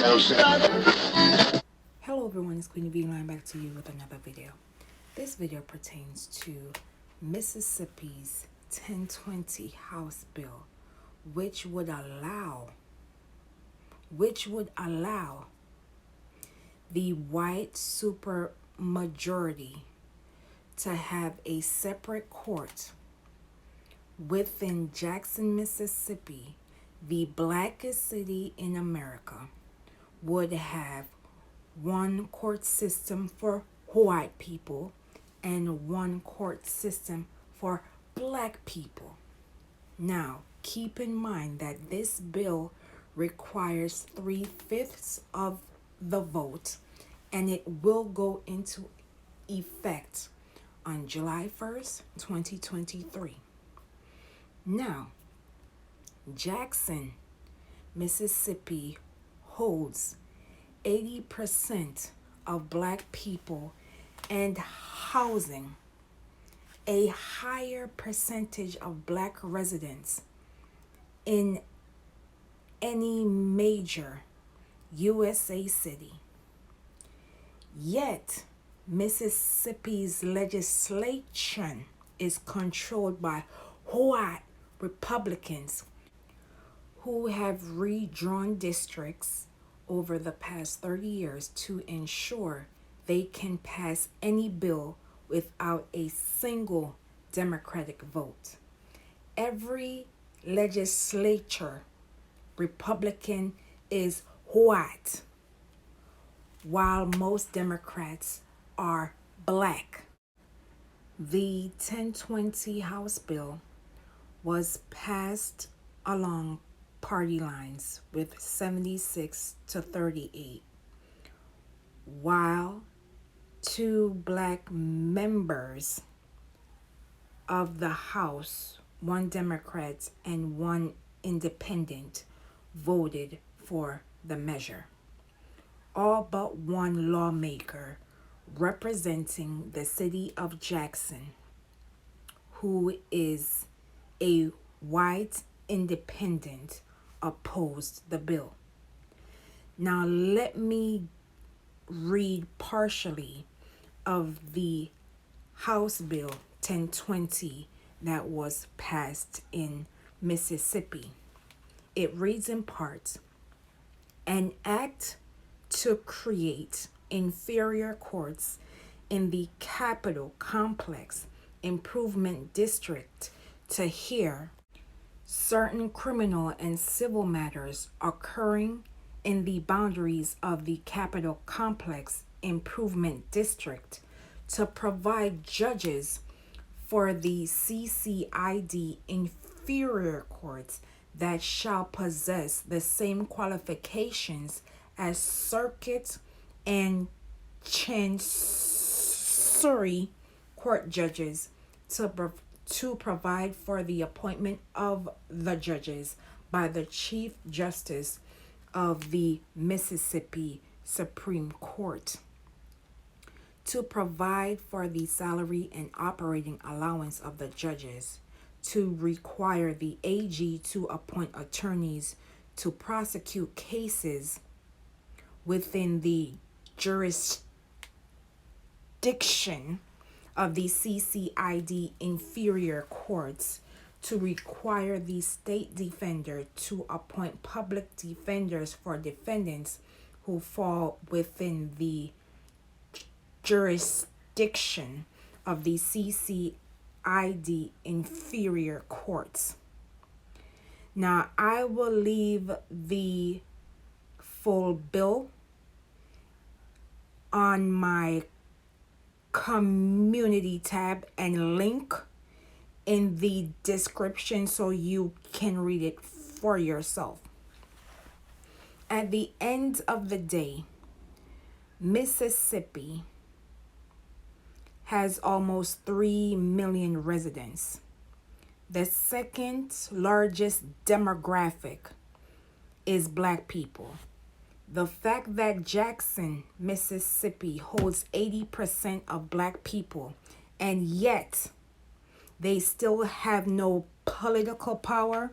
Hello everyone, it's Queen V Line back to you with another video. This video pertains to Mississippi's 1020 House Bill, which would allow the white supermajority to have a separate court within Jackson, Mississippi. The blackest city in America would have one court system for white people and one court system for black people. Now, keep in mind that this bill requires 3/5 of the vote, and it will go into effect on July 1st, 2023. Now, Jackson, Mississippi holds 80% of black people and housing a higher percentage of black residents in any major USA city. Yet, Mississippi's legislation is controlled by white Republicans who have redrawn districts over the past 30 years to ensure they can pass any bill without a single Democratic vote. Every legislature Republican is white, while most Democrats are black. The 1020 House bill was passed along party lines with 76-38, while 2 black members of the House, 1 Democrat and 1 independent, voted for the measure. All but 1 lawmaker representing the city of Jackson, who is a white independent, opposed the bill. Now let me read partially of the House Bill 1020 that was passed in Mississippi. It reads in part, "An act to create inferior courts in the Capitol Complex Improvement District to hear certain criminal and civil matters occurring in the boundaries of the Capitol Complex Improvement District, to provide judges for the CCID inferior courts that shall possess the same qualifications as circuit and chancery court judges, to provide for the appointment of the judges by the Chief Justice of the Mississippi Supreme Court, to provide for the salary and operating allowance of the judges, to require the AG to appoint attorneys to prosecute cases within the jurisdiction of the CCID inferior courts, to require the state defender to appoint public defenders for defendants who fall within the jurisdiction of the CCID inferior courts." Now, I will leave the full bill on my community tab and link in the description so you can read it for yourself. At the end of the day, Mississippi has almost 3 million residents. The second largest demographic is black people. The fact that Jackson, Mississippi holds 80% of black people, and yet they still have no political power,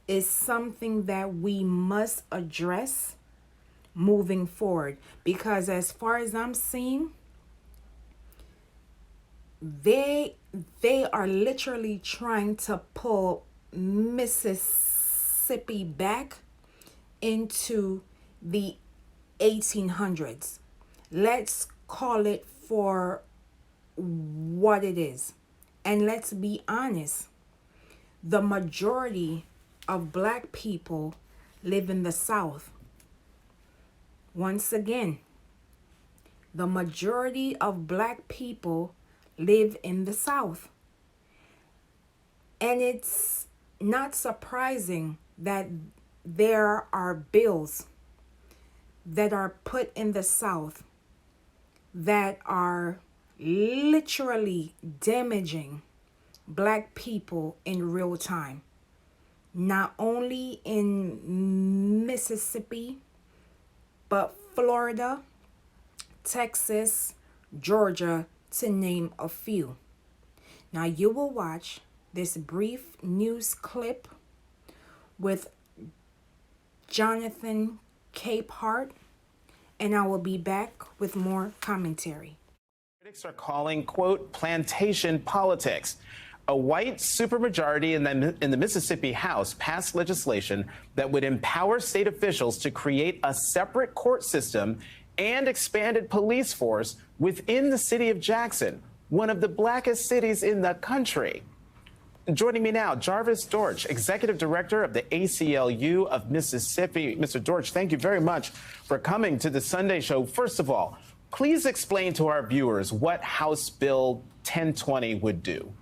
is something that we must address moving forward, because as far as I'm seeing, they are literally trying to pull Mississippi back into the 1800s. Let's call it for what it is. And let's be honest, the majority of Black people live in the South. Once again, the majority of Black people live in the South. And it's not surprising that there are bills that are put in the South that are literally damaging Black people in real time. Not only in Mississippi, but Florida, Texas, Georgia, to name a few. Now you will watch this brief news clip with Jonathan Capehart, and I will be back with more commentary. Critics are calling, quote, plantation politics. A white supermajority in the Mississippi House passed legislation that would empower state officials to create a separate court system and expanded police force within the city of Jackson, one of the blackest cities in the country. Joining me now, Jarvis Dortch, Executive Director of the ACLU of Mississippi. Mr. Dortch, thank you very much for coming to the Sunday show. First of all, please explain to our viewers what House Bill 1020 would do.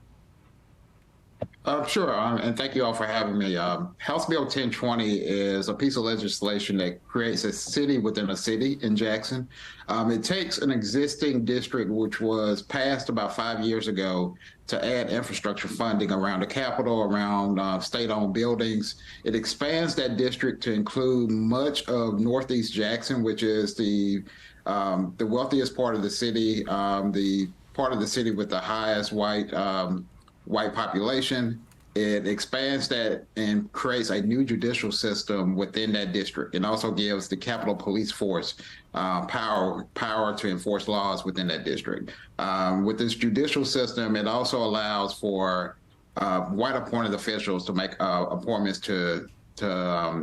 Sure, and thank you all for having me. House Bill 1020 is a piece of legislation that creates a city within a city in Jackson. It takes an existing district, which was passed about 5 years ago, to add infrastructure funding around the Capitol, around state-owned buildings. It expands that district to include much of Northeast Jackson, which is the wealthiest part of the city, the part of the city with the highest white population. It expands that and creates a new judicial system within that district, and also gives the Capitol Police Force power to enforce laws within that district. With this judicial system, it also allows for white appointed officials to make appointments to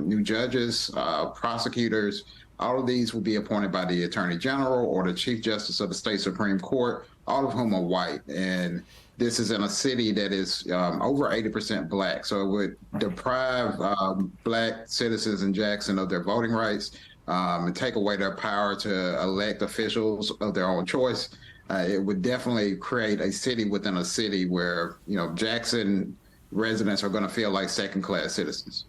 new judges, prosecutors. All of these will be appointed by the Attorney General or the Chief Justice of the State Supreme Court, all of whom are white. And this is in a city that is over 80% Black. So it would deprive Black citizens in Jackson of their voting rights and take away their power to elect officials of their own choice. It would definitely create a city within a city where, Jackson residents are going to feel like second-class citizens.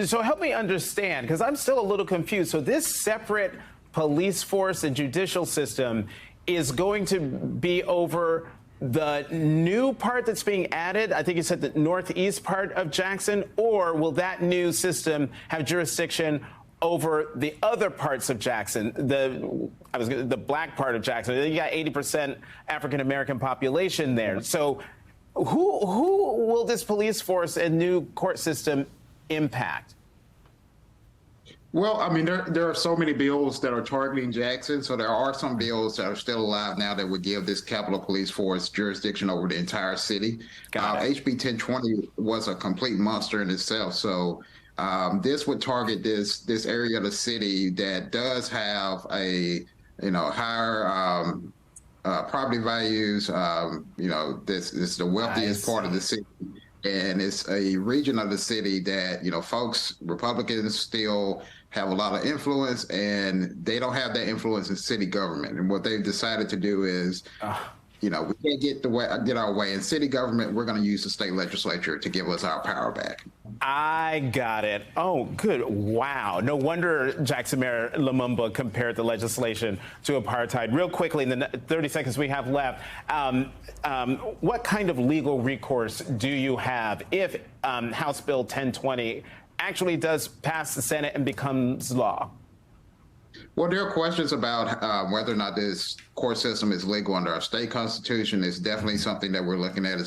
So help me understand, because I'm still a little confused. So this separate police force and judicial system is going to be over the new part that's being added, I think you said the northeast part of Jackson, or will that new system have jurisdiction over the other parts of Jackson, the Black part of Jackson? You got 80% African-American population there. So who will this police force and new court system impact? Well, I mean, there are so many bills that are targeting Jackson. So there are some bills that are still alive now that would give this Capitol Police Force jurisdiction over the entire city. HB 1020 was a complete monster in itself. So this would target this area of the city that does have a higher property values. This is the wealthiest part of the city. And it's a region of the city that, folks, Republicans still have a lot of influence, and they don't have that influence in city government. And what they've decided to do is, we can't get our way in city government. We're going to use the state legislature to give us our power back. I got it. Oh, good. Wow. No wonder Jackson Mayor Lumumba compared the legislation to apartheid. Real quickly, in the 30 seconds we have left, what kind of legal recourse do you have if House Bill 1020 actually does pass the Senate and becomes law? Well, there are questions about whether or not this court system is legal under our state constitution. It's definitely something that we're looking at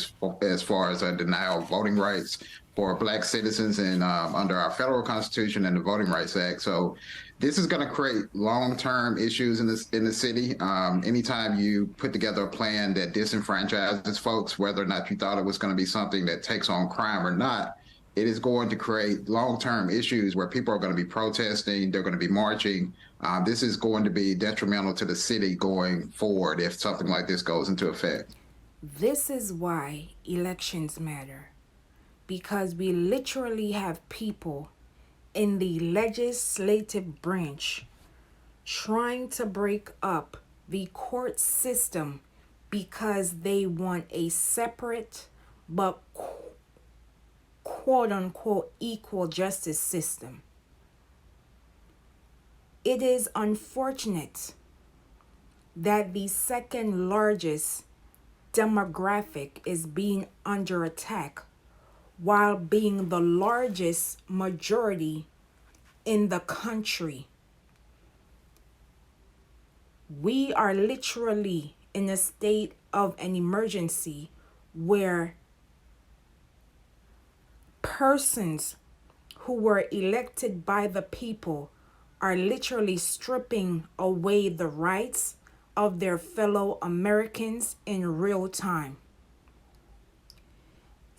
as far as a denial of voting rights for Black citizens and under our federal constitution and the Voting Rights Act. So This is going to create long-term issues in the city. Anytime you put together a plan that disenfranchises folks, whether or not you thought it was going to be something that takes on crime or not, it is going to create long-term issues where people are going to be protesting, they're going to be marching. This is going to be detrimental to the city going forward if something like this goes into effect. This is why elections matter, because we literally have people in the legislative branch trying to break up the court system because they want a separate but quote unquote equal justice system. It is unfortunate that the second largest demographic is being under attack while being the largest majority in the country. We are literally in a state of an emergency where persons who were elected by the people are literally stripping away the rights of their fellow Americans in real time.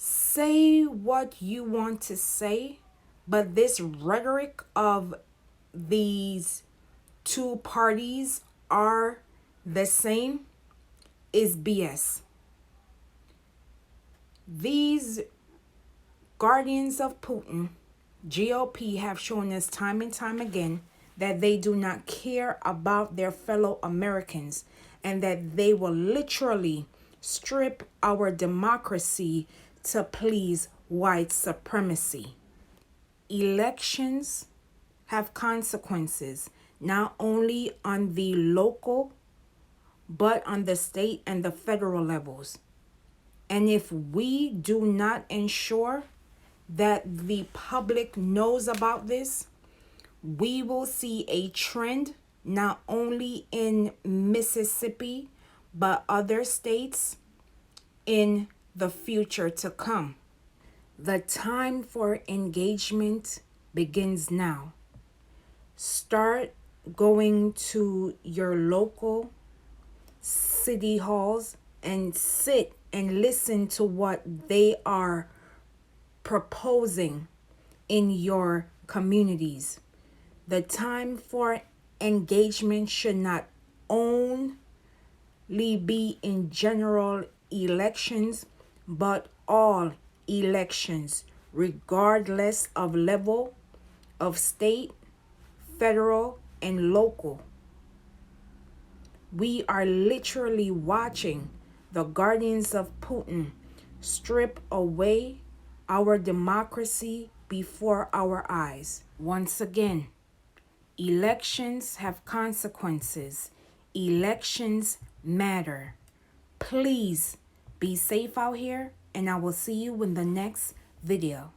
Say what you want to say, but this rhetoric of these two parties are the same is BS. These guardians of Putin, GOP, have shown us time and time again that they do not care about their fellow Americans and that they will literally strip our democracy to please white supremacy. Elections have consequences, not only on the local, but on the state and the federal levels. And if we do not ensure that the public knows about this, we will see a trend not only in Mississippi, but other states in the future to come. The time for engagement begins now. Start going to your local city halls and sit and listen to what they are proposing in your communities. The time for engagement should not only be in general elections, but all elections, regardless of level of state, federal, and local. We are literally watching the guardians of Putin strip away our democracy before our eyes. Once again, elections have consequences. Elections matter. Please be safe out here, and I will see you in the next video.